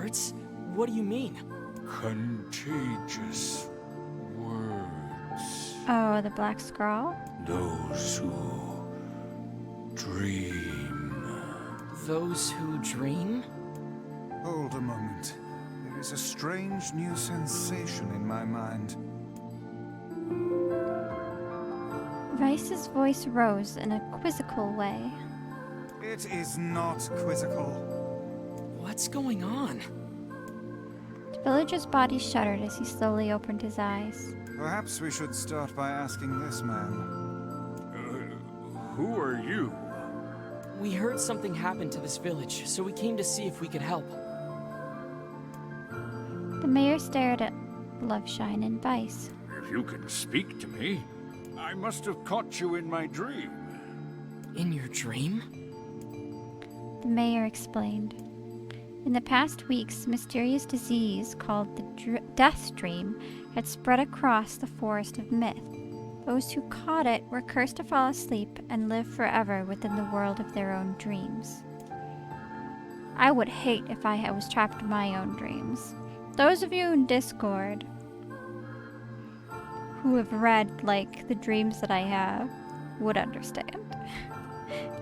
words? What do you mean? Contagious words. Oh, the black scrawl? Those who dream. Those who dream? Hold a moment. There is a strange new sensation in my mind. Vice's voice rose in a quizzical way. It is not quizzical. What's going on? The villager's body shuddered as he slowly opened his eyes. Perhaps we should start by asking this man. Who are you? We heard something happened to this village, so we came to see if we could help. The mayor stared at Loveshine and Vice. If you can speak to me, I must have caught you in my dream. In your dream? The mayor explained. In the past weeks, a mysterious disease called the Death Dream had spread across the forest of myth. Those who caught it were cursed to fall asleep and live forever within the world of their own dreams. I would hate if I was trapped in my own dreams. Those of you in Discord who have read, like, the dreams that I have would understand.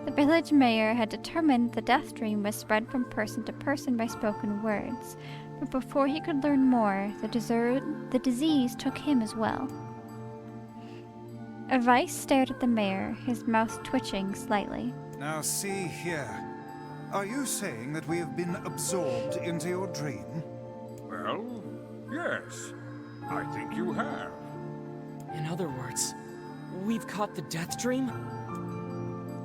The village mayor had determined the death dream was spread from person to person by spoken words, but before he could learn more, the disease took him as well. Vice stared at the mayor, his mouth twitching slightly. Now see here. Are you saying that we have been absorbed into your dream? Well, yes. I think you have. In other words, we've caught the death dream?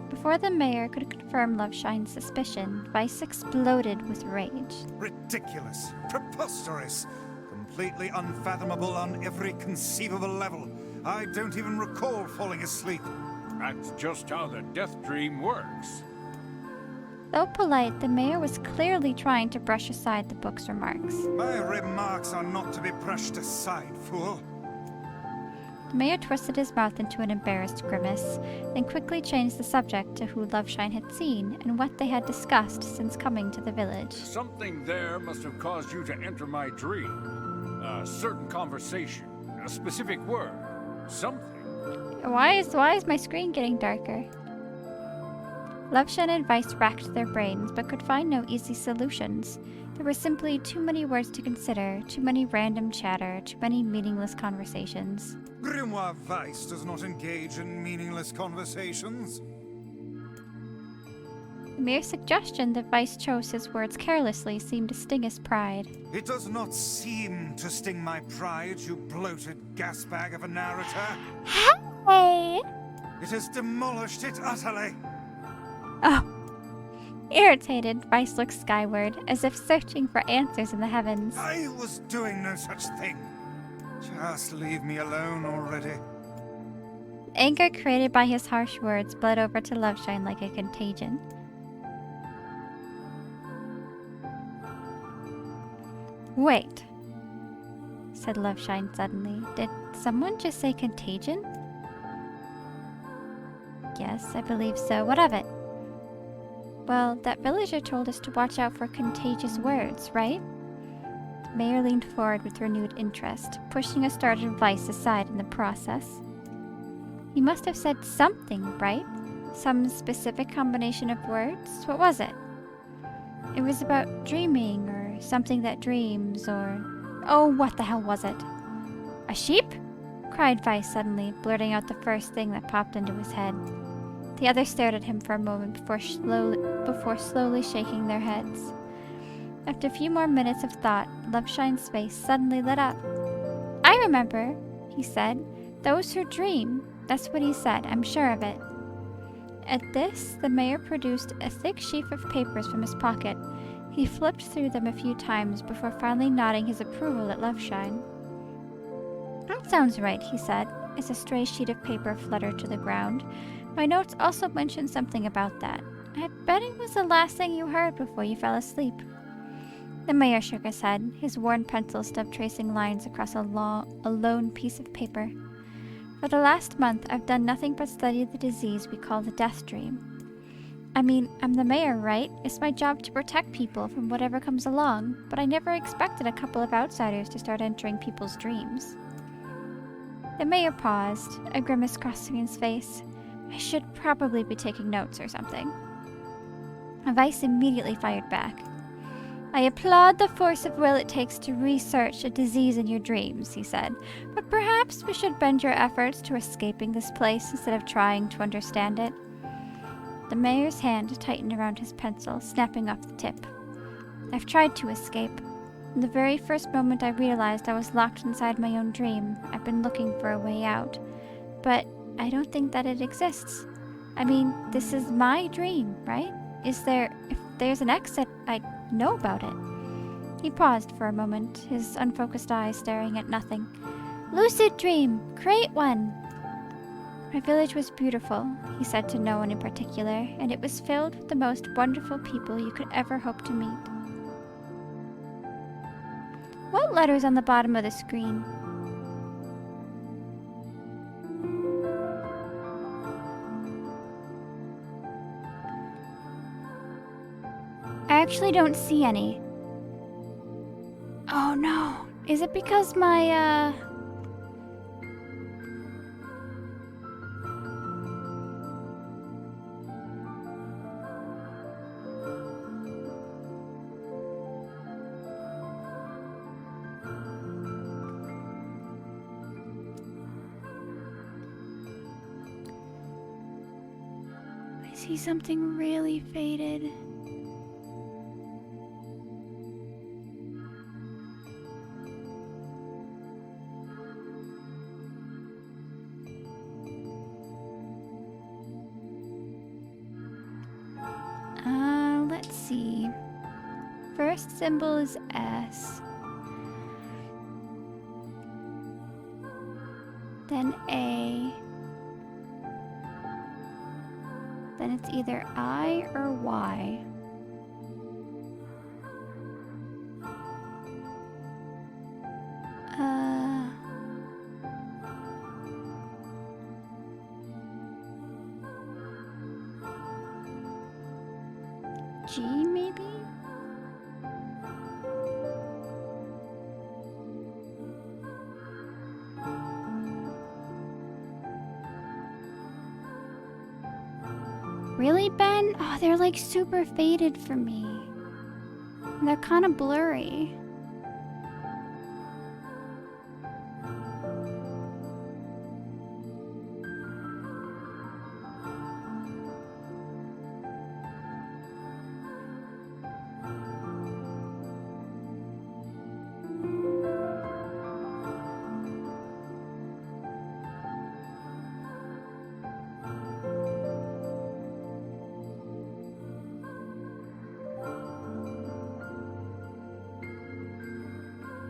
Before the mayor could confirm Loveshine's suspicion, Vice exploded with rage. Ridiculous. Preposterous. Completely unfathomable on every conceivable level. I don't even recall falling asleep. That's just how the death dream works. Though polite, the mayor was clearly trying to brush aside the book's remarks. My remarks are not to be brushed aside, fool. The mayor twisted his mouth into an embarrassed grimace, then quickly changed the subject to who Loveshine had seen and what they had discussed since coming to the village. Something there must have caused you to enter my dream. A certain conversation, a specific word, something. Why is my screen getting darker? Loveshine and Vice racked their brains, but could find no easy solutions. There were simply too many words to consider, too many random chatter, too many meaningless conversations. Grimoire Vice does not engage in meaningless conversations. The mere suggestion that Vice chose his words carelessly seemed to sting his pride. It does not seem to sting my pride, you bloated gasbag of a narrator. Hey! It has demolished it utterly. Oh. Irritated, Vice looked skyward, as if searching for answers in the heavens. I was doing no such thing. Just leave me alone already. The anger created by his harsh words bled over to Loveshine like a contagion. Wait, said Loveshine suddenly. Did someone just say contagion? Yes, I believe so. What of it? Well, that villager told us to watch out for contagious words, right? The mayor leaned forward with renewed interest, pushing a startled Vice aside in the process. He must have said something, right? Some specific combination of words? What was it? It was about dreaming, or something that dreams, or... Oh, what the hell was it? A sheep? Cried Vice suddenly, blurting out the first thing that popped into his head. The others stared at him for a moment before slowly shaking their heads. After a few more minutes of thought, Loveshine's face suddenly lit up. I remember, he said. Those who dream. That's what he said, I'm sure of it. At this, the mayor produced a thick sheaf of papers from his pocket. He flipped through them a few times before finally nodding his approval at Loveshine. That sounds right, he said, as a stray sheet of paper fluttered to the ground. My notes also mentioned something about that. I bet it was the last thing you heard before you fell asleep. The mayor shook his head, his worn pencil stub tracing lines across a lone piece of paper. For the last month, I've done nothing but study the disease we call the death dream. I mean, I'm the mayor, right? It's my job to protect people from whatever comes along, but I never expected a couple of outsiders to start entering people's dreams. The mayor paused, a grimace crossing his face. I should probably be taking notes or something. Vice immediately fired back. I applaud the force of will it takes to research a disease in your dreams, he said, but perhaps we should bend your efforts to escaping this place instead of trying to understand it. The mayor's hand tightened around his pencil, snapping off the tip. I've tried to escape. In the very first moment I realized I was locked inside my own dream, I've been looking for a way out. But I don't think that it exists. I mean, this is my dream, right? If there's an exit, I know about it. He paused for a moment, his unfocused eyes staring at nothing. Lucid dream! Create one! My village was beautiful, he said to no one in particular, and it was filled with the most wonderful people you could ever hope to meet. What letter's on the bottom of the screen? I actually don't see any. Oh no. Is it because my, I see something really faded. Let's see. First symbol is S. Then A. Then it's either I or Y. G, maybe? Really, Ben? Oh, they're like super faded for me. They're kind of blurry.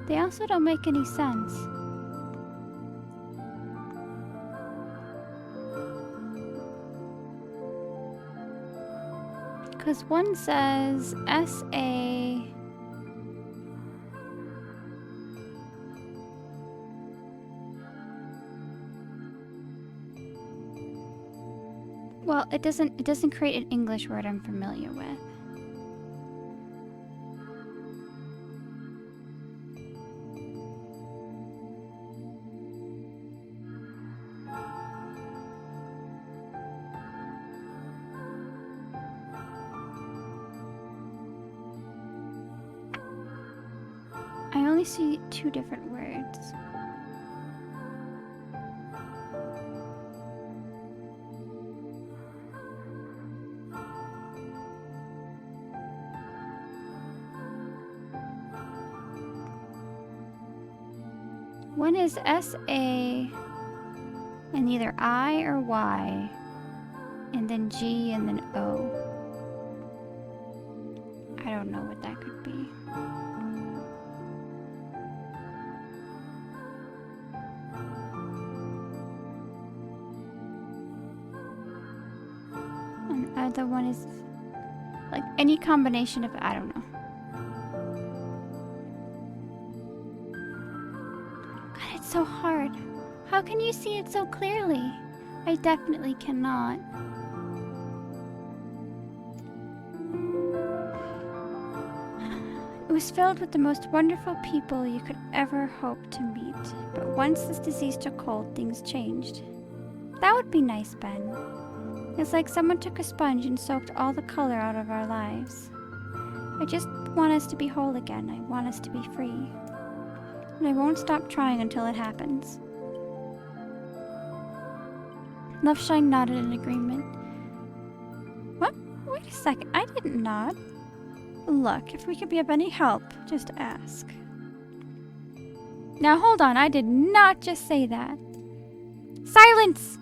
They also don't make any sense. Because one says S-A... Well, it doesn't create an English word I'm familiar with. I only see two different words. One is S-A and either I or Y, and then G and then O. I don't know what that could be. And the other one is like any combination of, I don't know. God, it's so hard. How can you see it so clearly? I definitely cannot. It was filled with the most wonderful people you could ever hope to meet. But once this disease took hold, things changed. That would be nice, Ben. It's like someone took a sponge and soaked all the color out of our lives. I just want us to be whole again. I want us to be free. And I won't stop trying until it happens. Loveshine nodded in agreement. What? Wait a second. I didn't nod. Look, if we could be of any help, just ask. Now hold on. I did not just say that. Silence!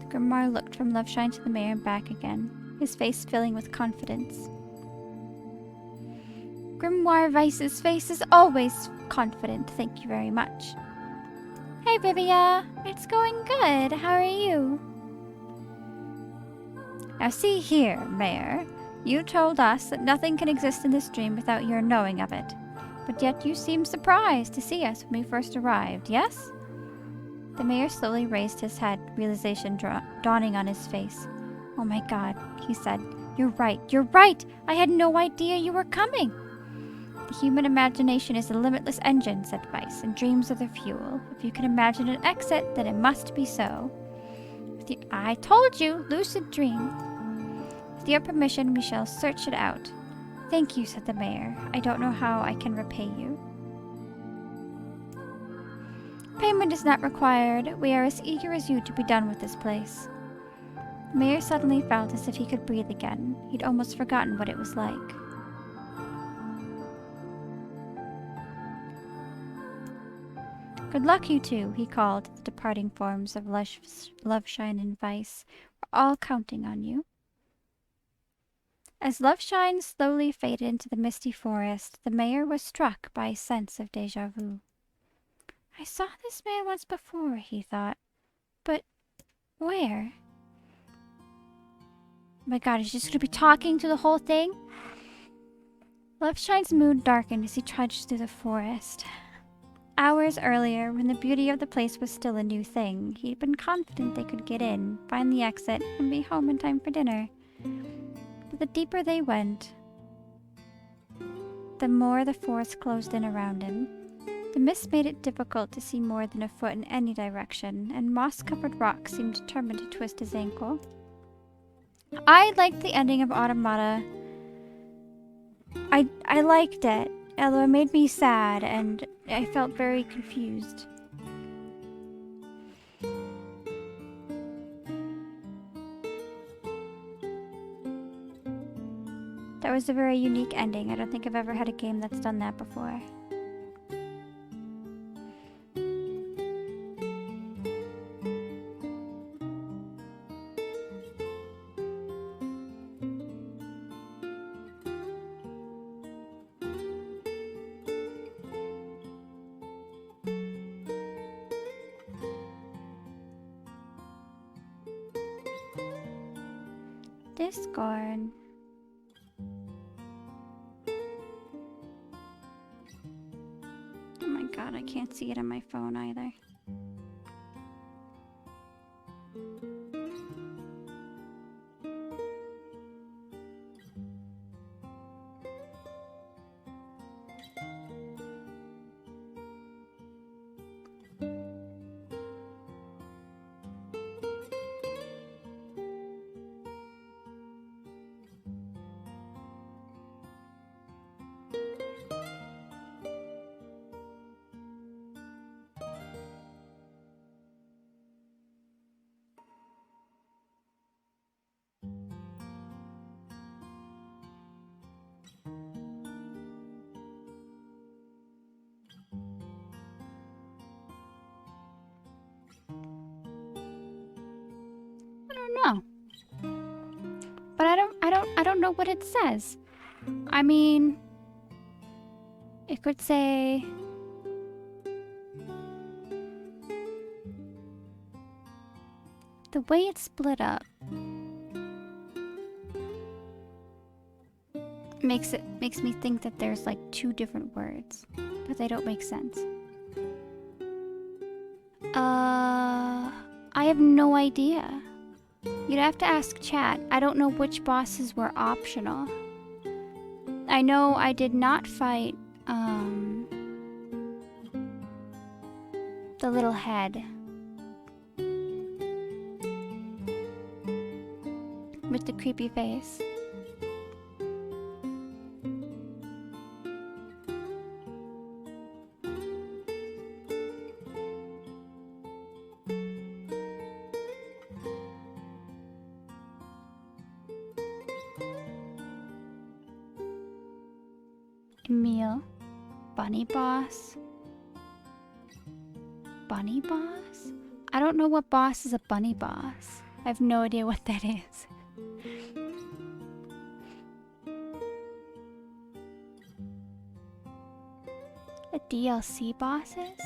The Grimoire looked from Loveshine to the mayor and back again, his face filling with confidence. Grimoire Vice's face is always confident, thank you very much. Hey Vivia, it's going good, how are you? Now see here, Mayor. You told us that nothing can exist in this dream without your knowing of it. But yet you seemed surprised to see us when we first arrived, yes? The mayor slowly raised his head, realization dawning on his face. Oh my god, he said. You're right, you're right! I had no idea you were coming! The human imagination is a limitless engine, said Vice, and dreams are the fuel. If you can imagine an exit, then it must be so. I told you, lucid dream. With your permission, we shall search it out. Thank you, said the mayor. I don't know how I can repay you. Payment is not required. We are as eager as you to be done with this place. The mayor suddenly felt as if he could breathe again. He'd almost forgotten what it was like. Good luck, you two, he called. The departing forms of Loveshine and Vice were all counting on you. As Loveshine slowly faded into the misty forest, the mayor was struck by a sense of déjà vu. I saw this man once before, he thought. But where? Oh my god, is he just going to be talking to the whole thing? Loveshine's mood darkened as he trudged through the forest. Hours earlier, when the beauty of the place was still a new thing, he'd been confident they could get in, find the exit, and be home in time for dinner. But the deeper they went, the more the forest closed in around him. The mist made it difficult to see more than a foot in any direction, and moss-covered rocks seemed determined to twist his ankle. I liked the ending of Automata. I liked it, although it made me sad, and I felt very confused. That was a very unique ending. I don't think I've ever had a game that's done that before. Discord. Oh my god, I can't see it on my phone either. No. But I don't know what it says. I mean, it could say the way it's split up makes me think that there's like two different words, but they don't make sense. I have no idea. You'd have to ask chat. I don't know which bosses were optional. I know I did not fight, the little head. With the creepy face. Emil. Bunny boss. Bunny boss? I don't know what boss is a bunny boss. I have no idea what that is. The DLC bosses?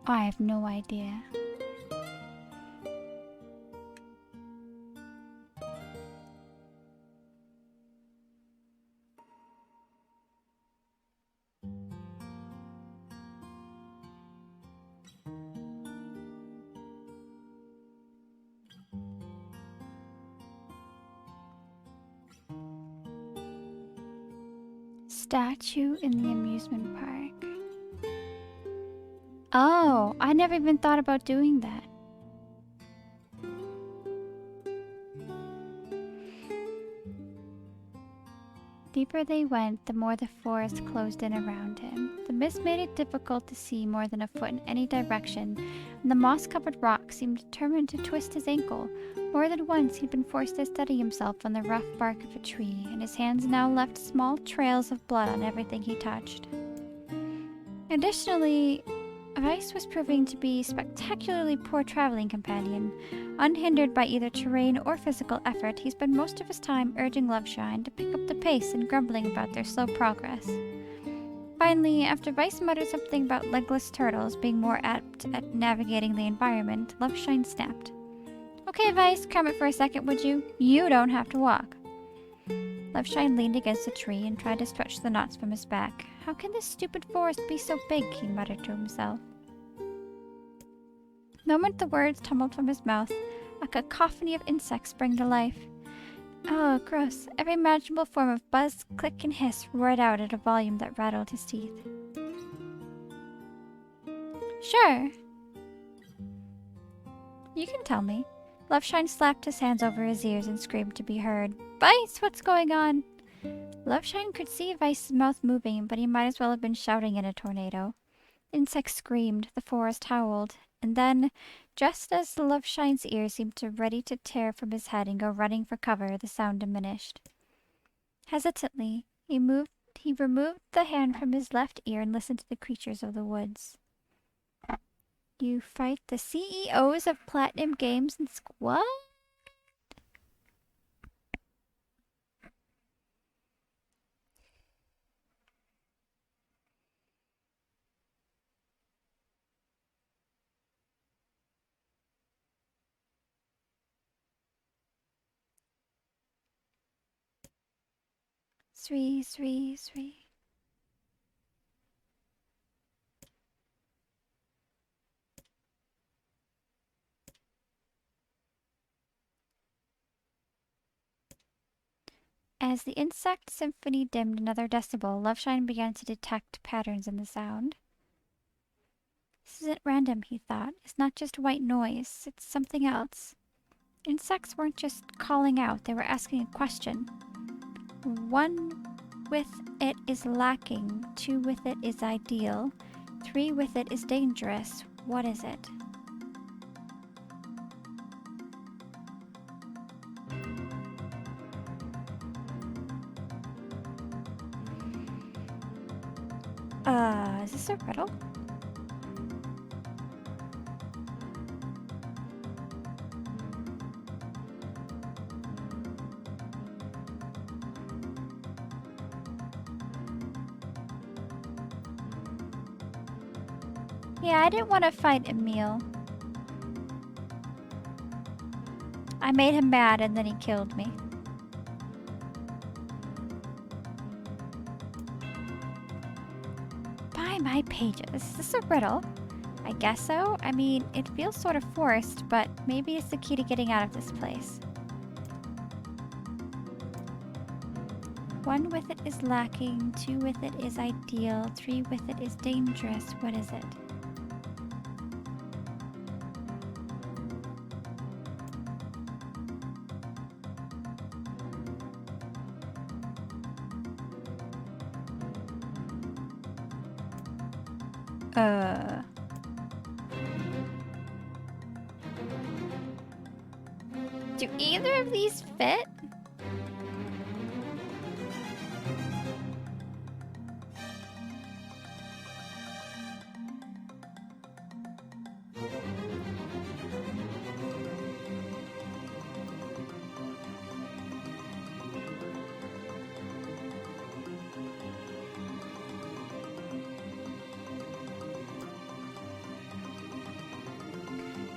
I have no idea. Statue in the amusement park. Oh, I never even thought about doing that. Deeper they went, the more the forest closed in around him. The mist made it difficult to see more than a foot in any direction, and the moss-covered rock seemed determined to twist his ankle. More than once he'd been forced to steady himself on the rough bark of a tree, and his hands now left small trails of blood on everything he touched. Additionally, Vice was proving to be a spectacularly poor traveling companion. Unhindered by either terrain or physical effort, he spent most of his time urging Loveshine to pick up the pace and grumbling about their slow progress. Finally, after Vice muttered something about legless turtles being more apt at navigating the environment, Loveshine snapped. Okay, Vice, calm it for a second, would you? You don't have to walk. Loveshine leaned against a tree and tried to stretch the knots from his back. How can this stupid forest be so big? He muttered to himself. The moment the words tumbled from his mouth, a cacophony of insects sprang to life. Oh, gross. Every imaginable form of buzz, click, and hiss roared out at a volume that rattled his teeth. Sure. You can tell me. Loveshine slapped his hands over his ears and screamed to be heard. Vice, what's going on? Loveshine could see Vice's mouth moving, but he might as well have been shouting in a tornado. Insects screamed, the forest howled, and then, just as Loveshine's ears seemed ready to tear from his head and go running for cover, the sound diminished. Hesitantly, he removed the hand from his left ear and listened to the creatures of the woods. You fight the CEOs of Platinum Games and What? Sree. As the insect symphony dimmed another decibel, Loveshine began to detect patterns in the sound. This isn't random, he thought. It's not just white noise, it's something else. Insects weren't just calling out, they were asking a question. 1 with it is lacking, 2 with it is ideal, 3 with it is dangerous. What is it? Is this a riddle? Yeah, I didn't want to fight Emil. I made him mad and then he killed me. my pages? Is this a riddle? I guess so. I mean, it feels sort of forced, but maybe it's the key to getting out of this place. 1 with it is lacking, 2 with it is ideal, 3 with it is dangerous. What is it? Do either of these fit?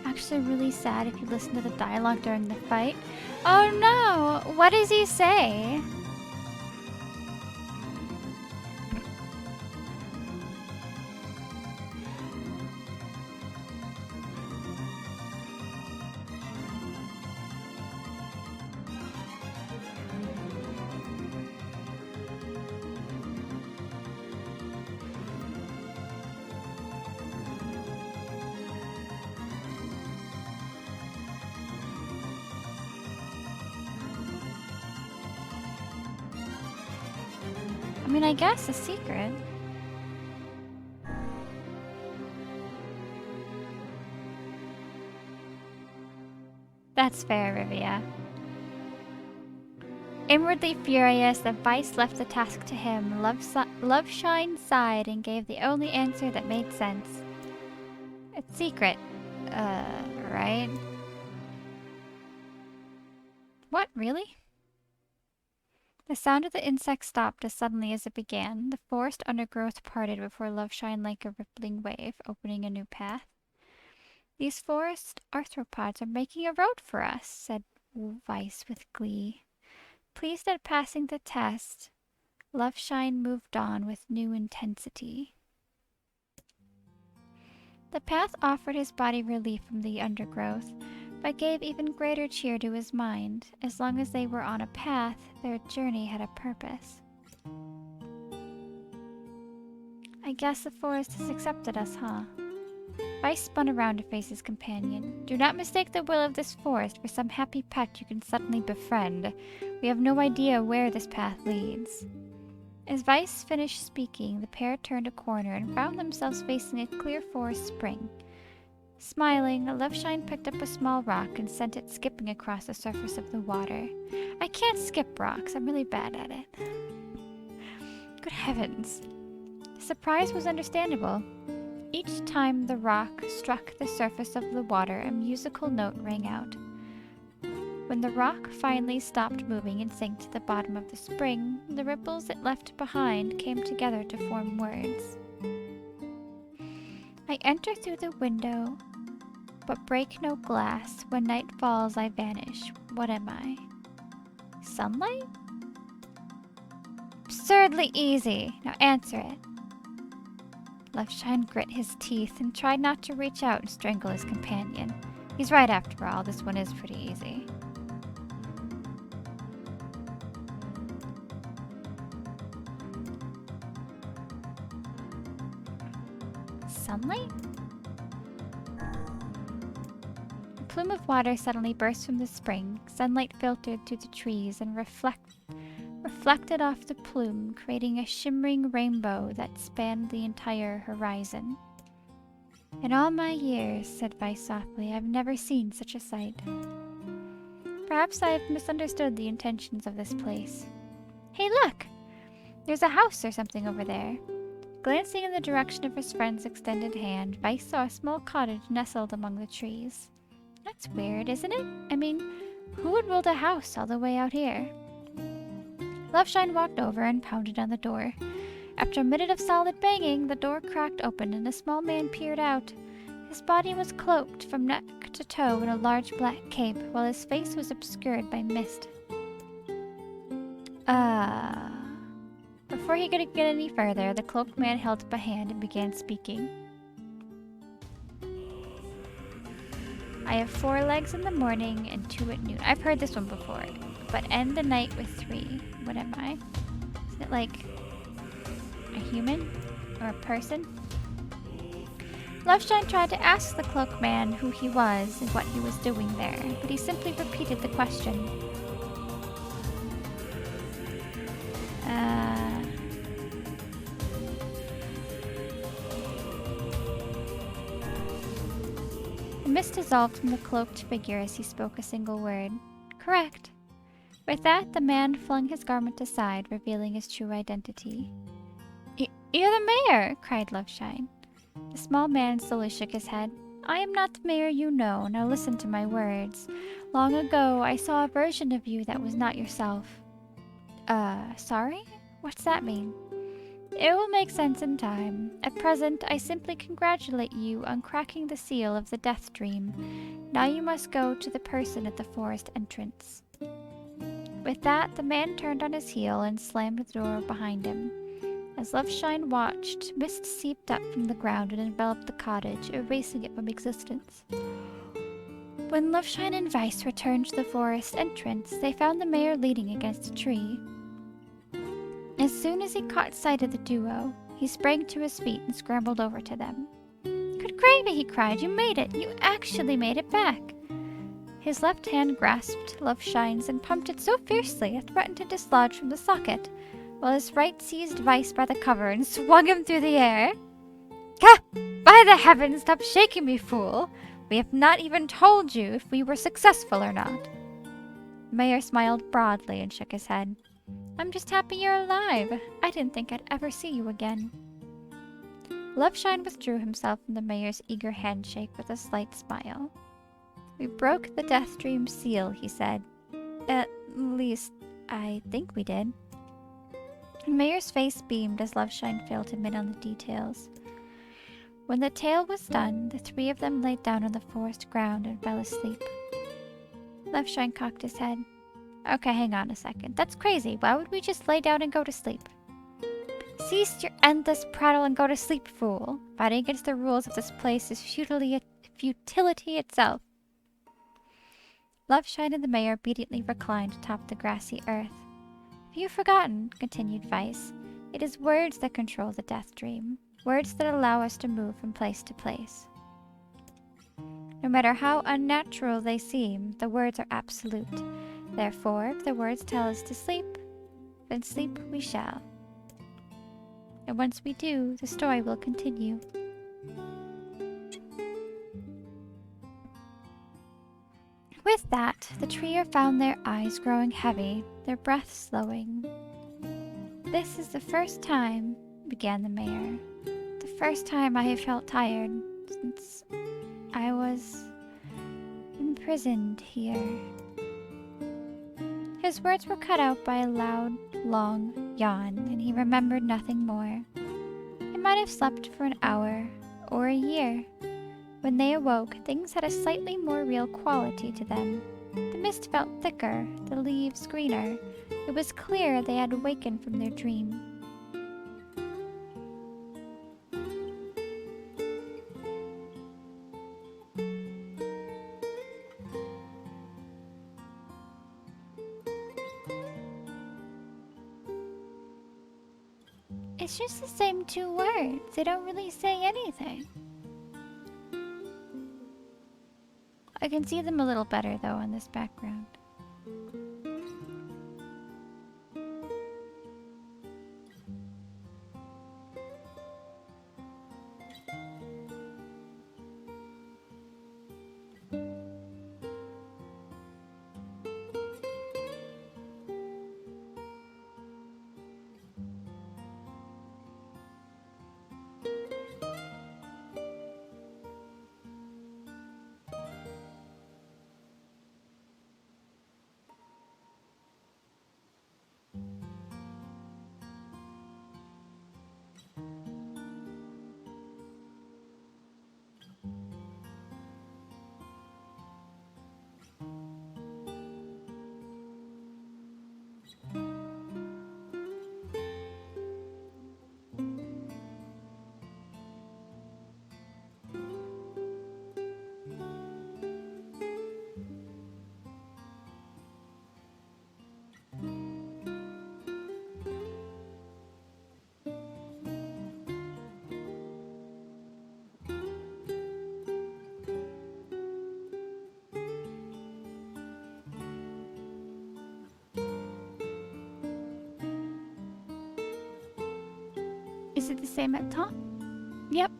Actually really sad if you listen to the dialogue during the fight. Oh no! What does he say? I mean, I guess a secret. That's fair, Rivia. Inwardly furious, the Vice left the task to him. Loveshine sighed and gave the only answer that made sense. It's secret. Right? What, really? The sound of the insect stopped as suddenly as it began. The forest undergrowth parted before Loveshine like a rippling wave, opening a new path. These forest arthropods are making a road for us, said Vice with glee. Pleased at passing the test, Loveshine moved on with new intensity. The path offered his body relief from the undergrowth, but gave even greater cheer to his mind. As long as they were on a path, their journey had a purpose. I guess the forest has accepted us, huh? Vice spun around to face his companion. Do not mistake the will of this forest for some happy pet you can suddenly befriend. We have no idea where this path leads. As Vice finished speaking, the pair turned a corner and found themselves facing a clear forest spring. Smiling, Loveshine picked up a small rock and sent it skipping across the surface of the water. I can't skip rocks, I'm really bad at it. Good heavens. Surprise was understandable. Each time the rock struck the surface of the water, a musical note rang out. When the rock finally stopped moving and sank to the bottom of the spring, the ripples it left behind came together to form words. I enter through the window, but break no glass. When night falls, I vanish. What am I? Sunlight? Absurdly easy. Now answer it. Loveshine grit his teeth and tried not to reach out and strangle his companion. He's right after all, this one is pretty easy. Sunlight? A plume of water suddenly burst from the spring. Sunlight filtered through the trees and reflected off the plume, creating a shimmering rainbow that spanned the entire horizon. In all my years, said Vice softly, I've never seen such a sight. Perhaps I've misunderstood the intentions of this place. Hey, look! There's a house or something over there. Glancing in the direction of his friend's extended hand, Vice saw a small cottage nestled among the trees. That's weird, isn't it? I mean, who would build a house all the way out here? Loveshine walked over and pounded on the door. After a minute of solid banging, the door cracked open and a small man peered out. His body was cloaked from neck to toe in a large black cape, while his face was obscured by mist. Before he could get any further, the cloaked man held up a hand and began speaking. I have 4 legs in the morning and 2 at noon. I've heard this one before. But end the night with 3. What am I? Is it like a human? Or a person? Loveshine tried to ask the cloaked man who he was and what he was doing there, but he simply repeated the question. The mist dissolved from the cloaked figure as he spoke a single word. Correct. With that, the man flung his garment aside, revealing his true identity. You're the mayor! Cried Loveshine. The small man slowly shook his head. I am not the mayor you know. Now listen to my words. Long ago, I saw a version of you that was not yourself. Sorry? What's that mean? It will make sense in time. At present, I simply congratulate you on cracking the seal of the death dream. Now you must go to the person at the forest entrance. With that, the man turned on his heel and slammed the door behind him. As Loveshine watched, mist seeped up from the ground and enveloped the cottage, erasing it from existence. When Loveshine and Vice returned to the forest entrance, they found the mayor leaning against a tree. As soon as he caught sight of the duo, he sprang to his feet and scrambled over to them. Good gravy, he cried. You made it! You actually made it back! His left hand grasped Loveshine's and pumped it so fiercely it threatened to dislodge from the socket, while his right seized Vice by the cover and swung him through the air. Ha! By the heavens, stop shaking me, fool! We have not even told you if we were successful or not. The mayor smiled broadly and shook his head. I'm just happy you're alive. I didn't think I'd ever see you again. Loveshine withdrew himself from the mayor's eager handshake with a slight smile. We broke the death dream seal, he said. At least, I think we did. The mayor's face beamed as Loveshine filled him in on the details. When the tale was done, the 3 of them laid down on the forest ground and fell asleep. Loveshine cocked his head. Okay, hang on a second. That's crazy. Why would we just lay down and go to sleep? Cease your endless prattle and go to sleep, fool. Fighting against the rules of this place is futility itself. Loveshine and the mayor obediently reclined atop the grassy earth. Have you forgotten, continued Vice, it is words that control the death dream. Words that allow us to move from place to place. No matter how unnatural they seem, the words are absolute. Therefore, if the words tell us to sleep, then sleep we shall. And once we do, the story will continue. With that, the trio found their eyes growing heavy, their breath slowing. This is the first time, began the mayor, the first time I have felt tired since I was imprisoned here. His words were cut out by a loud, long yawn, and he remembered nothing more. He might have slept for an hour or a year. When they awoke, things had a slightly more real quality to them. The mist felt thicker, the leaves greener. It was clear they had awakened from their dream. It's just the same 2 words. They don't really say anything. I can see them a little better, though, in this background. it the same at top? Yep.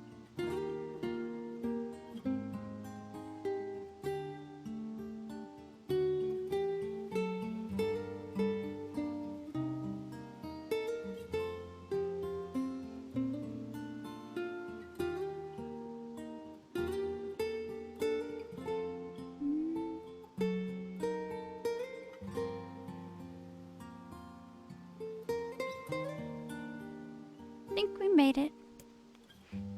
I think we made it.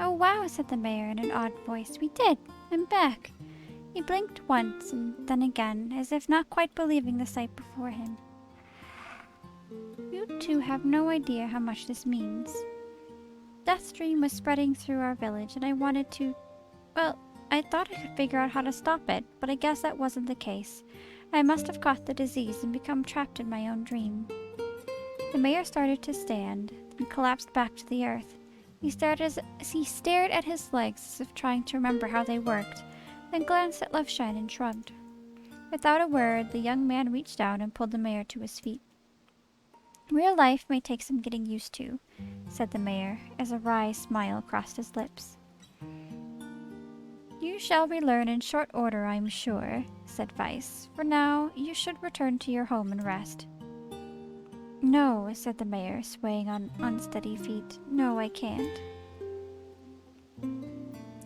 Oh wow, said the mayor in an odd voice. We did. I'm back. He blinked once and then again, as if not quite believing the sight before him. You two have no idea how much this means. Death Dream was spreading through our village, and I wanted to... Well, I thought I could figure out how to stop it, but I guess that wasn't the case. I must have caught the disease and become trapped in my own dream. The mayor started to stand, and collapsed back to the earth. He stared at his legs as if trying to remember how they worked, then glanced at Loveshine and shrugged. Without a word, the young man reached down and pulled the mayor to his feet. Real life may take some getting used to, said the mayor, as a wry smile crossed his lips. You shall relearn in short order, I'm sure, said Vice. For now, you should return to your home and rest. No, said the mayor, swaying on unsteady feet. No, I can't.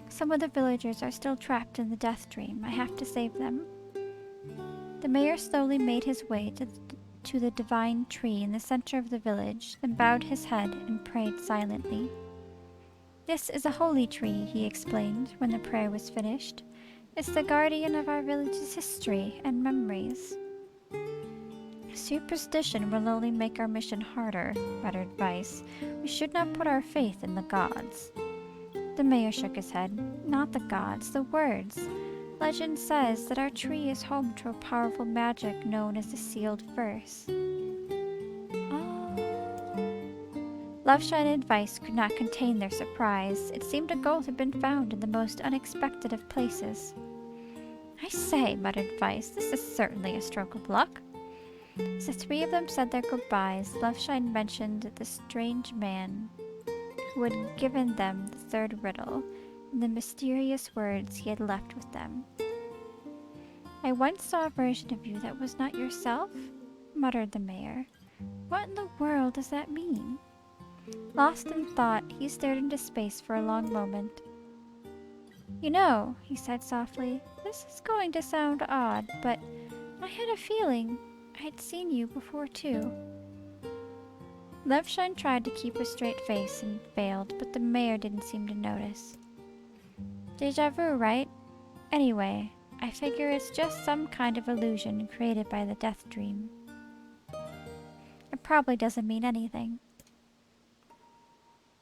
Some of the villagers are still trapped in the Death Dream. I have to save them. The mayor slowly made his way to the divine tree in the center of the village, then bowed his head and prayed silently. This is a holy tree, he explained when the prayer was finished. It's the guardian of our village's history and memories. Superstition will only make our mission harder, muttered Vice. We should not put our faith in the gods. The mayor shook his head. Not the gods, the words. Legend says that our tree is home to a powerful magic known as the Sealed Verse. Oh. Loveshine and Vice could not contain their surprise. It seemed a gold had been found in the most unexpected of places. I say, muttered Vice, this is certainly a stroke of luck. As the three of them said their goodbyes, Loveshine mentioned the strange man who had given them the third riddle and the mysterious words he had left with them. I once saw a version of you that was not yourself, muttered the mayor. What in the world does that mean? Lost in thought, he stared into space for a long moment. You know, he said softly, this is going to sound odd, but I had a feeling I'd seen you before too. Loveshine tried to keep a straight face and failed, but the mayor didn't seem to notice. Deja vu, right? Anyway, I figure it's just some kind of illusion created by the Death Dream. It probably doesn't mean anything.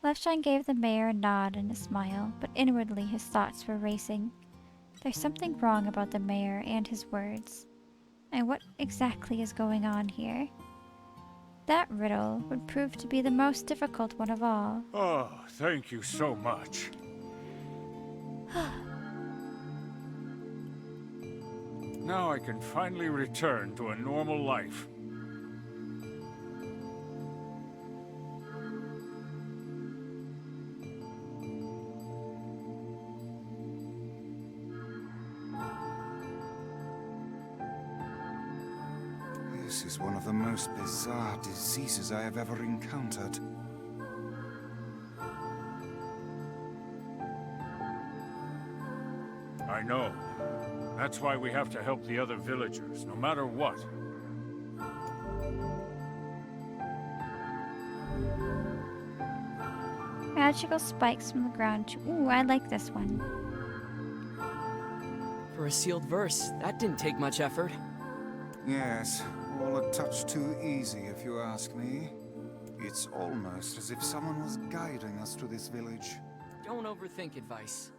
Loveshine gave the mayor a nod and a smile, but inwardly his thoughts were racing. There's something wrong about the mayor and his words. And what exactly is going on here? That riddle would prove to be the most difficult one of all. Oh, thank you so much. Now I can finally return to a normal life. This is one of the most bizarre diseases I have ever encountered. I know. That's why we have to help the other villagers, no matter what. Magical spikes from the ground. Ooh, I like this one. For a sealed verse, that didn't take much effort. Yes, all a touch too easy if you ask me. It's almost as if someone was guiding us to this village. Don't overthink advice.